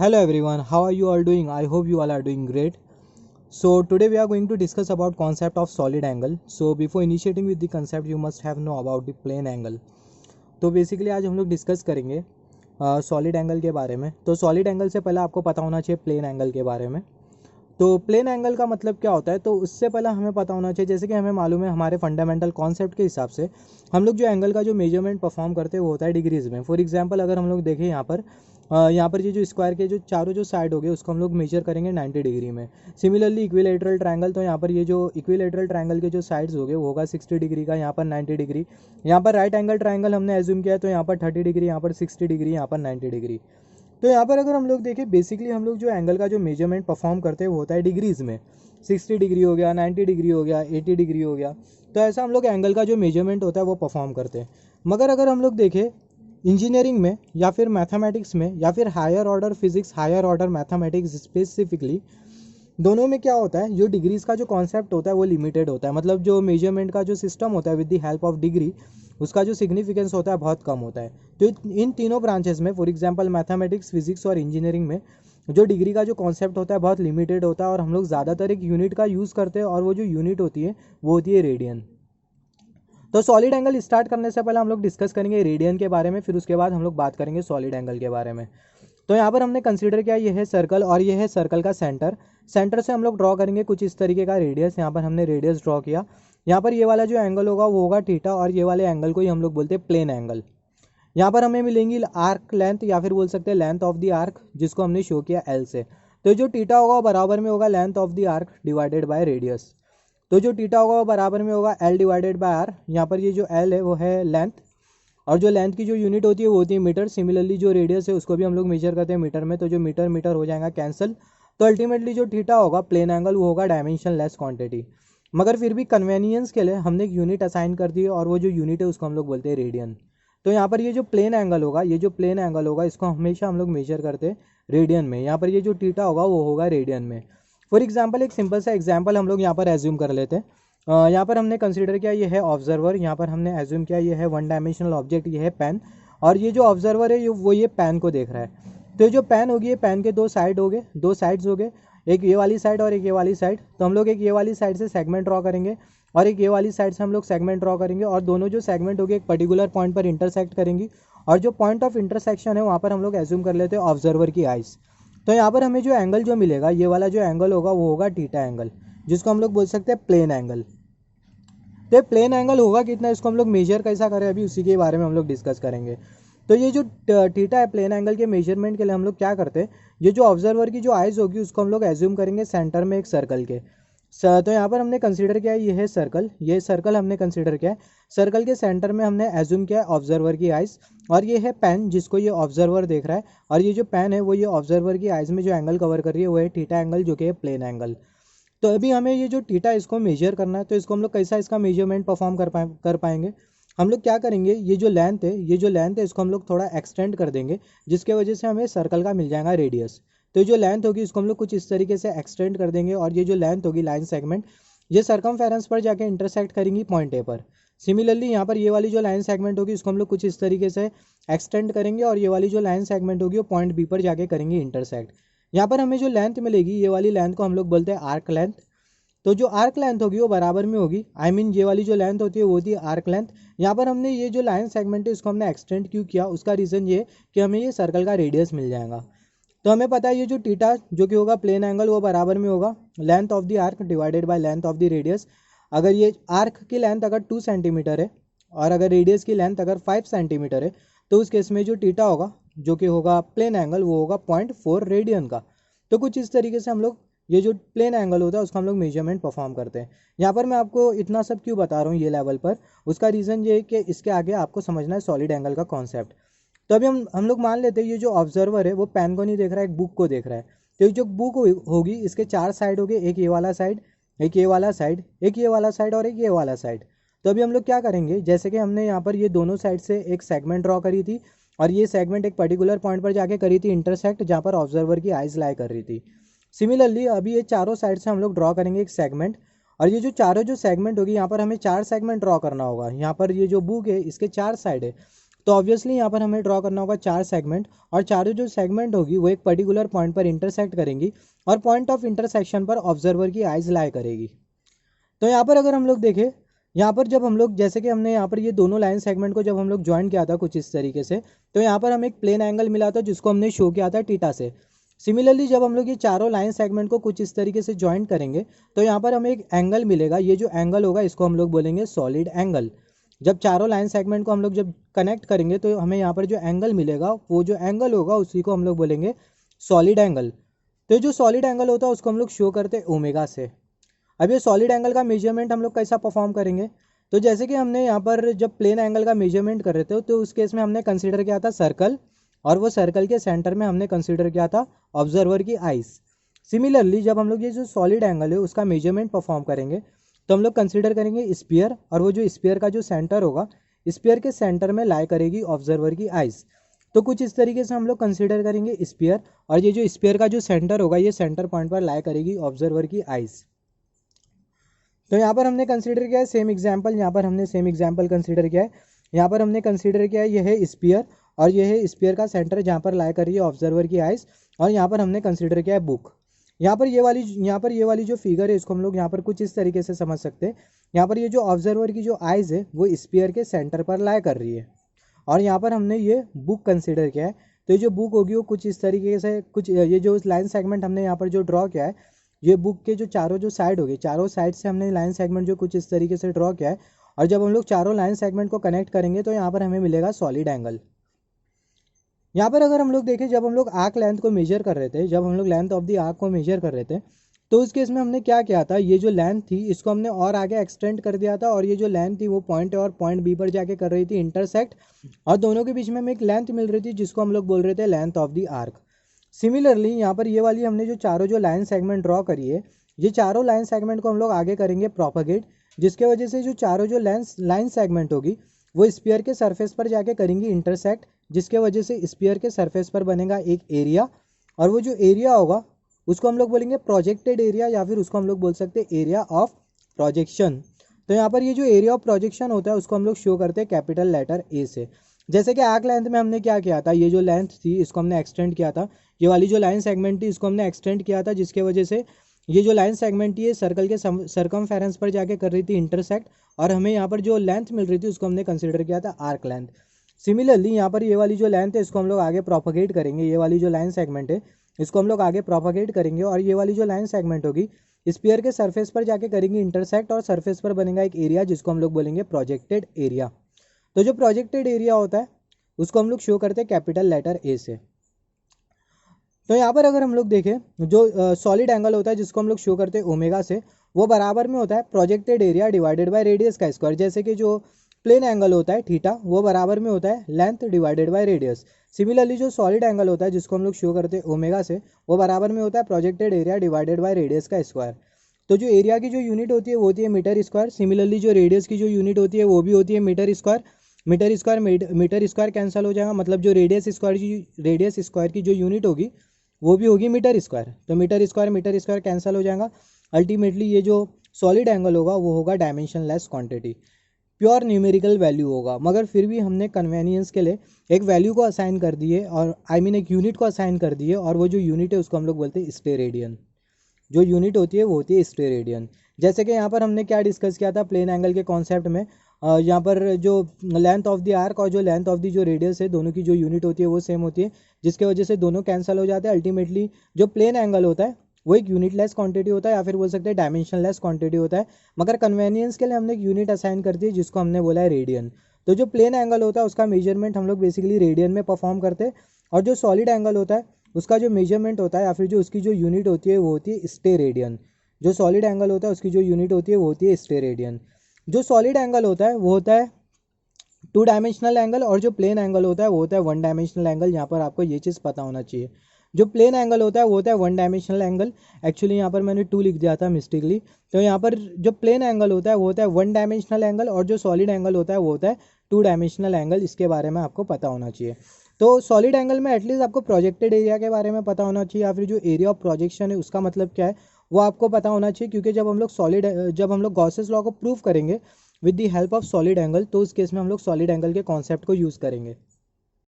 Hello everyone, how are you all doing? I hope you all are doing great. So today we are going to discuss about concept of solid angle. So before initiating with the concept you must have know about the plane angle. तो basically आज हम लोग discuss करेंगे solid angle के बारे में। तो solid angle से पहले आपको पता होना चाहिए प्लेन एंगल के बारे में। तो प्लेन एंगल का मतलब क्या होता है, तो उससे पहले हमें पता होना चाहिए, जैसे कि हमें मालूम है हमारे फंडामेंटल कॉन्सेप्ट के हिसाब से हम लोग जो एंगल का जो मेजरमेंट परफॉर्म करते हैं वो होता है डिग्रीज में। फॉर एग्जांपल अगर हम लोग देखें यहाँ पर ये जो स्क्वायर के जो चारों जो साइड हो गए उसको हम लोग मेजर करेंगे 90 डिग्री में। सिमिलरली इक्विलेटरल ट्रायंगल, तो यहाँ पर ये जो इक्विलेटरल ट्रायंगल के जो साइड्स हो गए वो होगा 60 डिग्री का, यहाँ पर 90 डिग्री। यहाँ पर राइट एंगल ट्रायंगल हमने एज्यूम किया है तो यहाँ पर 30 डिग्री, यहाँ पर 60 डिग्री, यहाँ पर 90 डिग्री। तो यहाँ पर अगर हम लोग देखें बेसिकली हम लोग जो एंगल का जो मेजरमेंट परफॉर्म करते हैं वो होता है डिग्रीज़ में। 60 डिग्री हो गया, 90 डिग्री हो गया, 80 डिग्री हो गया। तो ऐसा हम लोग एंगल का जो मेजरमेंट होता है वो परफॉर्म करते हैं। मगर अगर हम लोग देखें इंजीनियरिंग में या फिर मैथमेटिक्स में या फिर higher order physics, higher order mathematics specifically, दोनों में क्या होता है, जो डिग्रीज़ का जो कॉन्सेप्ट होता है वो लिमिटेड होता है। मतलब जो मेजरमेंट का जो सिस्टम होता है with the help of degree, उसका जो सिग्निफिकेंस होता है बहुत कम होता है। तो इन तीनों ब्रांचेस में, फॉर एग्जांपल मैथमेटिक्स, फिजिक्स और इंजीनियरिंग में, जो डिग्री का जो कॉन्सेप्ट होता है बहुत लिमिटेड होता है और हम लोग ज़्यादातर एक यूनिट का यूज़ करते हैं और वो जो यूनिट होती है वो होती है रेडियन। तो सॉलिड एंगल स्टार्ट करने से पहले हम लोग डिस्कस करेंगे रेडियन के बारे में, फिर उसके बाद हम लोग बात करेंगे सॉलिड एंगल के बारे में। तो यहाँ पर हमने कंसीडर किया ये है सर्कल और ये है सर्कल का सेंटर। सेंटर से हम लोग ड्रॉ करेंगे कुछ इस तरीके का रेडियस। यहाँ पर हमने रेडियस ड्रॉ किया। यहाँ पर ये वाला जो एंगल होगा वो होगा थीटा और ये वाले एंगल को ही हम लोग बोलते हैं प्लेन एंगल। यहाँ पर हमें मिलेंगी आर्क लेंथ या फिर बोल सकते हैं लेंथ ऑफ द आर्क, जिसको हमने शो किया एल से। तो जो थीटा होगा वो बराबर में होगा length of the arc divided by radius. तो जो थीटा होगा वो बराबर में होगा एल डिवाइडेड बाय आर। यहाँ पर ये जो एल है वो है लेंथ और जो लेंथ की जो यूनिट होती है वो होती है मीटर। सिमिलरली जो रेडियस है उसको भी हम लोग मेजर करते हैं मीटर में, तो जो मीटर मीटर हो जाएगा कैंसिल। तो अल्टीमेटली जो थीटा होगा प्लेन एंगल वो होगा डायमेंशन लेस क्वांटिटी। मगर फिर भी कन्वीनियंस के लिए हमने एक यूनिट असाइन कर दी है और वो जो यूनिट है उसको हम लोग बोलते हैं रेडियन। तो यहाँ पर ये जो प्लेन एंगल होगा, ये जो प्लेन एंगल होगा इसको हमेशा हम लोग मेजर करते हैं रेडियन में। यहाँ पर ये जो थीटा होगा वो होगा रेडियन में। फॉर एग्जाम्पल एक सिंपल सा एग्जाम्पल हम लोग यहाँ पर एज्यूम कर लेते हैं। यहाँ पर हमने कंसीडर किया ये है ऑब्जर्वर। यहाँ पर हमने एज्यूम किया ये है वन डायमेंशनल ऑब्जेक्ट, ये है पेन। और ये जो ऑब्जर्वर है वो ये पेन को देख रहा है। तो जो पेन होगी ये पेन के दो साइड हो गए, दो साइड्स हो गए, एक ये वाली साइड और एक ये वाली साइड। तो हम लोग एक ये वाली साइड से सेगमेंट ड्रॉ करेंगे और एक ये वाली साइड से हम लोग सेगमेंट ड्रॉ करेंगे और दोनों जो सेगमेंट होगी एक पर्टिकुलर पॉइंट पर इंटरसेक्ट करेंगी और जो पॉइंट ऑफ इंटरसेक्शन है वहाँ पर हम लोग एज्यूम कर लेते हैं ऑब्जर्वर की आइज। तो यहाँ पर हमें जो एंगल जो मिलेगा, ये वाला जो एंगल होगा वो होगा थीटा एंगल, जिसको हम लोग बोल सकते हैं प्लेन एंगल। तो प्लेन एंगल होगा कितना, इसको हम लोग मेजर कैसा करें अभी उसी के बारे में हम लोग डिस्कस करेंगे। तो ये जो थीटा है प्लेन एंगल के मेजरमेंट के लिए हम लोग क्या करते हैं, ये जो ऑब्जर्वर की जो आइज होगी उसको हम लोग एज्यूम करेंगे सेंटर में एक सर्कल के। तो यहाँ पर हमने कंसीडर किया है ये है सर्कल, ये सर्कल हमने कंसीडर किया है। सर्कल के सेंटर में हमने एज्यूम किया है ऑब्जर्वर की आइज और ये है पेन जिसको ये ऑब्जर्वर देख रहा है और ये जो पेन है वो ये ऑब्जर्वर की आइज में जो एंगल कवर कर रही है वो है थीटा एंगल, जो कि है प्लेन एंगल। तो अभी हमें ये जो थीटा इसको मेजर करना है, तो इसको हम लोग कैसा इसका मेजरमेंट परफॉर्म कर पाएंगे। हम लोग क्या करेंगे, ये जो लेंथ है, ये जो लेंथ है इसको हम लोग थोड़ा एक्सटेंड कर देंगे, जिसके वजह से हमें सर्कल का मिल जाएगा रेडियस। तो जो लेंथ होगी इसको हम लोग कुछ इस तरीके से एक्सटेंड कर देंगे और ये जो लेंथ होगी लाइन सेगमेंट, ये सर्कमफेरेंस पर जाके इंटरसेक्ट करेंगी पॉइंट ए पर। सिमिलरली यहाँ पर ये वाली जो लाइन सेगमेंट होगी इसको हम लोग कुछ इस तरीके से एक्सटेंड करेंगे और ये वाली जो लाइन सेगमेंट होगी वो पॉइंट बी पर जाके करेंगे इंटरसेक्ट। यहाँ पर हमें जो लेंथ मिलेगी ये वाली लेंथ को हम लोग बोलते हैं आर्क लेंथ। तो जो आर्क लेंथ होगी वो बराबर में होगी, आई मीन ये वाली जो लेंथ होती है वो होती है आर्क लेंथ। यहाँ पर हमने ये जो लाइन सेगमेंट है इसको हमने एक्सटेंड क्यों किया, उसका रीज़न ये कि हमें ये सर्कल का रेडियस मिल जाएगा। तो हमें पता है ये जो थीटा जो कि होगा प्लेन एंगल वो बराबर में होगा length of the arc divided by length of the radius. अगर ये आर्क की लेंथ अगर 2 सेंटीमीटर है और अगर रेडियस की लेंथ अगर 5 सेंटीमीटर है तो उस केस में जो थीटा होगा जो कि होगा प्लेन एंगल वो होगा 0.4 रेडियन का। तो कुछ इस तरीके से हम लोग ये जो प्लेन एंगल होता है उसका हम लोग मेजरमेंट परफॉर्म करते हैं। यहाँ पर मैं आपको इतना सब क्यों बता रहा हूँ ये लेवल पर, उसका रीज़न ये है कि इसके आगे आपको समझना है सॉलिड एंगल का कॉन्सेप्ट। तो अभी हम लोग मान लेते हैं ये जो ऑब्जर्वर है वो पेन को नहीं देख रहा है, एक बुक को देख रहा है। तो ये जो बुक होगी इसके 4 साइड हो गए, एक ये वाला साइड, एक ये वाला साइड, एक ये वाला साइड और एक ये वाला साइड। तो अभी हम लोग क्या करेंगे, जैसे कि हमने यहाँ पर ये दोनों साइड से एक सेगमेंट ड्रॉ करी थी और ये सेगमेंट एक पर्टिकुलर पॉइंट पर जाके करी थी इंटरसेक्ट, जहाँ पर ऑब्जर्वर की आइज लाई कर रही थी। सिमिलरली अभी ये चारों साइड से हम लोग ड्रॉ करेंगे एक सेगमेंट और ये जो चारों जो सेगमेंट होगी यहाँ पर हमें 4 सेगमेंट ड्रॉ करना होगा। यहाँ पर ये जो बुक है इसके 4 साइड है, तो ऑब्वियसली यहाँ पर हमें ड्रॉ करना होगा 4 सेगमेंट, और चारों जो सेगमेंट होगी वो एक पर्टिकुलर पॉइंट पर इंटरसेक्ट करेंगी और पॉइंट ऑफ इंटरसेक्शन पर ऑब्जर्वर की आइज लाई करेगी। तो यहाँ पर अगर हम लोग देखें, यहाँ पर जब हम लोग जैसे कि हमने यहाँ पर ये दोनों लाइन सेगमेंट को जब हम लोग ज्वाइन किया था कुछ इस तरीके से, तो यहाँ पर हमें एक प्लेन एंगल मिला था जिसको हमने शो किया था थीटा से। सिमिलरली जब हम लोग ये चारों लाइन सेगमेंट को कुछ इस तरीके से ज्वाइन करेंगे तो यहाँ पर हमें एक एंगल मिलेगा। ये जो एंगल होगा इसको हम लोग बोलेंगे सॉलिड एंगल। जब चारों लाइन सेगमेंट को हम लोग जब कनेक्ट करेंगे तो हमें यहाँ पर जो एंगल मिलेगा वो जो एंगल होगा उसी को हम लोग बोलेंगे सॉलिड एंगल। तो जो सॉलिड एंगल होता है उसको हम लोग शो करते हैं ओमेगा से। अब ये सॉलिड एंगल का मेजरमेंट हम लोग कैसा परफॉर्म करेंगे, तो जैसे कि हमने यहाँ पर जब प्लेन एंगल का मेजरमेंट कर रहे थे तो उस केस में हमने कंसीडर किया था सर्कल, और वो सर्कल के सेंटर में हमने कंसीडर किया था ऑब्जर्वर की आइज। सिमिलरली जब हम लोग ये जो सॉलिड एंगल है उसका मेजरमेंट परफॉर्म करेंगे तो हम लोग कंसीडर करेंगे स्फीयर, और वो जो स्फीयर का जो सेंटर होगा स्फीयर के सेंटर में लाई करेगी ऑब्जर्वर की आइज। तो कुछ इस तरीके से हम लोग कंसीडर करेंगे स्फीयर, और ये जो स्फीयर का जो सेंटर होगा ये सेंटर पॉइंट पर लाई करेगी ऑब्जर्वर की आइज। तो यहाँ पर हमने कंसीडर किया है सेम एग्जाम्पल, यहाँ पर हमने सेम एग्जाम्पल कंसीडर किया है। यहाँ पर हमने कंसीडर किया है यह है स्फीयर, और यह है स्फीयर का सेंटर जहाँ पर लाई कर रही है ऑब्जर्वर की आइज, और यहाँ पर हमने कंसीडर किया है बुक। यहाँ पर ये वाली जो फिगर है इसको हम लोग यहाँ पर कुछ इस तरीके से समझ सकते हैं। यहाँ पर ये जो ऑब्जर्वर की जो आइज है वो स्फीयर के सेंटर पर लाई कर रही है, और यहाँ पर हमने ये बुक कंसीडर किया है। तो ये जो बुक होगी वो कुछ इस तरीके से, कुछ ये जो लाइन सेगमेंट हमने यहाँ पर जो ड्रॉ किया है, ये बुक के जो चारों जो साइड होगी, चारों साइड से हमने लाइन सेगमेंट जो कुछ इस तरीके से ड्रॉ किया है, और जब हम लोग चारों लाइन सेगमेंट को कनेक्ट करेंगे तो यहाँ पर हमें मिलेगा सॉलिड एंगल। यहाँ पर अगर हम लोग देखें, जब हम लोग आर्क लेंथ को मेजर कर रहे थे, जब हम लोग लेंथ ऑफ द आर्क को मेजर कर रहे थे तो उस केस में हमने क्या किया था, ये जो लेंथ थी इसको हमने और आगे एक्सटेंड कर दिया था, और ये जो लेंथ थी वो पॉइंट ए और पॉइंट बी पर जाके कर रही थी इंटरसेक्ट, और दोनों के बीच में हमें एक लेंथ मिल रही थी जिसको हम लोग बोल रहे थे length of the arc. Similarly यहाँ पर ये वाली हमने जो चारों जो लाइन सेगमेंट ड्रॉ करी है, ये चारों लाइन सेगमेंट को हम लोग आगे करेंगे प्रोपगेट, जिसके वजह से जो चारों जो लाइन सेगमेंट होगी वो स्फीयर के सरफेस पर जाके करेंगी इंटरसेक्ट, जिसके वजह से स्फीयर के सरफेस पर बनेगा एक एरिया, और वो जो एरिया होगा उसको हम लोग बोलेंगे प्रोजेक्टेड एरिया, या फिर उसको हम लोग बोल सकते हैं एरिया ऑफ प्रोजेक्शन। तो यहाँ पर ये जो एरिया ऑफ प्रोजेक्शन होता है उसको हम लोग शो करते हैं कैपिटल लेटर ए से। जैसे कि आर्क लेंथ में हमने क्या किया था, ये जो लेंथ थी इसको हमने एक्सटेंड किया था, ये वाली जो लाइन सेगमेंट थी इसको हमने एक्सटेंड किया था, जिसके वजह से ये जो लाइन सेगमेंट थी ये सर्कल के सर्कमफेरेंस पर जाके कर रही थी इंटरसेक्ट, और हमें यहाँ पर जो लेंथ मिल रही थी उसको हमने कंसीडर किया था आर्क लेंथ। सिमिलरली यहाँ पर ये वाली जो लेंथ है इसको हम लोग आगे प्रोपगेट करेंगे, ये वाली जो लाइन सेगमेंट है इसको हम लोग आगे प्रोपगेट करेंगे, और ये वाली जो लाइन सेगमेंट होगी स्फीयर के सरफेस पर जाके करेंगे इंटरसेक्ट, और सरफेस पर बनेगा एक एरिया जिसको हम लोग बोलेंगे प्रोजेक्टेड एरिया। तो जो प्रोजेक्टेड एरिया होता है उसको हम लोग शो करते हैं कैपिटल लेटर ए से। तो यहाँ पर अगर हम लोग देखें, जो सॉलिड एंगल होता है जिसको हम लोग शो करते हैं ओमेगा से, वो बराबर में होता है projected area divided by radius का स्क्वायर। जैसे कि जो प्लेन एंगल होता है थीटा वो बराबर में होता है length divided by radius. Similarly जो सॉलिड एंगल होता है जिसको हम लोग शो करते हैं ओमेगा से, वो बराबर में होता है projected area divided by radius का स्क्वायर। तो जो एरिया की जो यूनिट होती है वो होती है मीटर स्क्वायर। सिमिलरली जो रेडियस की जो यूनिट होती है वो भी होती है metre square. Metre square cancel हो जाएगा, मतलब जो रेडियस स्क्वायर की जो यूनिट होगी वो भी होगी मीटर स्क्वायर। तो मीटर स्क्वायर कैंसिल हो जाएगा। अल्टीमेटली ये जो सॉलिड एंगल होगा वो होगा dimensionless quantity, pure numerical value होगा, मगर फिर भी हमने कन्वेनियंस के लिए एक वैल्यू को असाइन कर दिए, और एक यूनिट को असाइन कर दिए, और वो जो यूनिट है उसको हम लोग बोलते हैं स्टेरेडियन। जो यूनिट होती है वो होती है स्टेरेडियन। जैसे कि यहाँ पर हमने क्या डिस्कस किया था प्लेन एंगल के कॉन्सेप्ट में, यहाँ पर जो लेंथ ऑफ द आर्क और जो लेंथ ऑफ द जो रेडियस है दोनों की जो यूनिट होती है वो सेम होती है, जिसके वजह से दोनों कैंसिल हो जाते हैं। अल्टीमेटली जो प्लेन एंगल होता है वो एक यूनिटलेस क्वांटिटी होता है, या फिर बोल सकते हैं डायमेंशनलेस क्वांटिटी होता है, मगर कन्वेनियंस के लिए हमने एक यूनिट असाइन कर दी है जिसको हमने बोला है रेडियन। तो जो प्लेन एंगल होता है उसका मेजरमेंट हम लोग बेसिकली रेडियन में परफॉर्म करते हैं, और जो सॉलिड एंगल होता है उसका जो मेजरमेंट होता है या फिर जो उसकी जो यूनिट होती है वो होती है स्टेरेडियन। जो सॉलिड एंगल होता है उसकी जो यूनिट होती है वो होती है स्टेरेडियन। जो सॉलिड एंगल होता है वो होता है 2 डायमेंशनल एंगल, और जो प्लेन एंगल होता है वो होता है 1 डायमेंशनल एंगल। यहाँ पर आपको ये चीज़ पता होना चाहिए, जो प्लेन एंगल होता है वो होता है 1 डायमेंशनल एंगल। एक्चुअली यहाँ पर मैंने 2 लिख दिया था मिस्टेकली। तो यहाँ पर जो प्लेन एंगल होता है वो होता है 1 डायमेंशनल एंगल, और जो सॉलिड एंगल होता है वो होता है 2 डायमेंशनल एंगल। इसके बारे में आपको पता होना चाहिए। तो सॉलिड एंगल में एटलीस्ट आपको प्रोजेक्टेड एरिया के बारे में पता होना चाहिए, या फिर जो एरिया ऑफ प्रोजेक्शन है उसका मतलब क्या है वो आपको पता होना चाहिए, क्योंकि जब हम लोग गॉसेस लॉ को प्रूव करेंगे with the help of solid angle, तो उस केस में हम लोग सॉलिड एंगल के कॉन्सेप्ट को यूज़ करेंगे।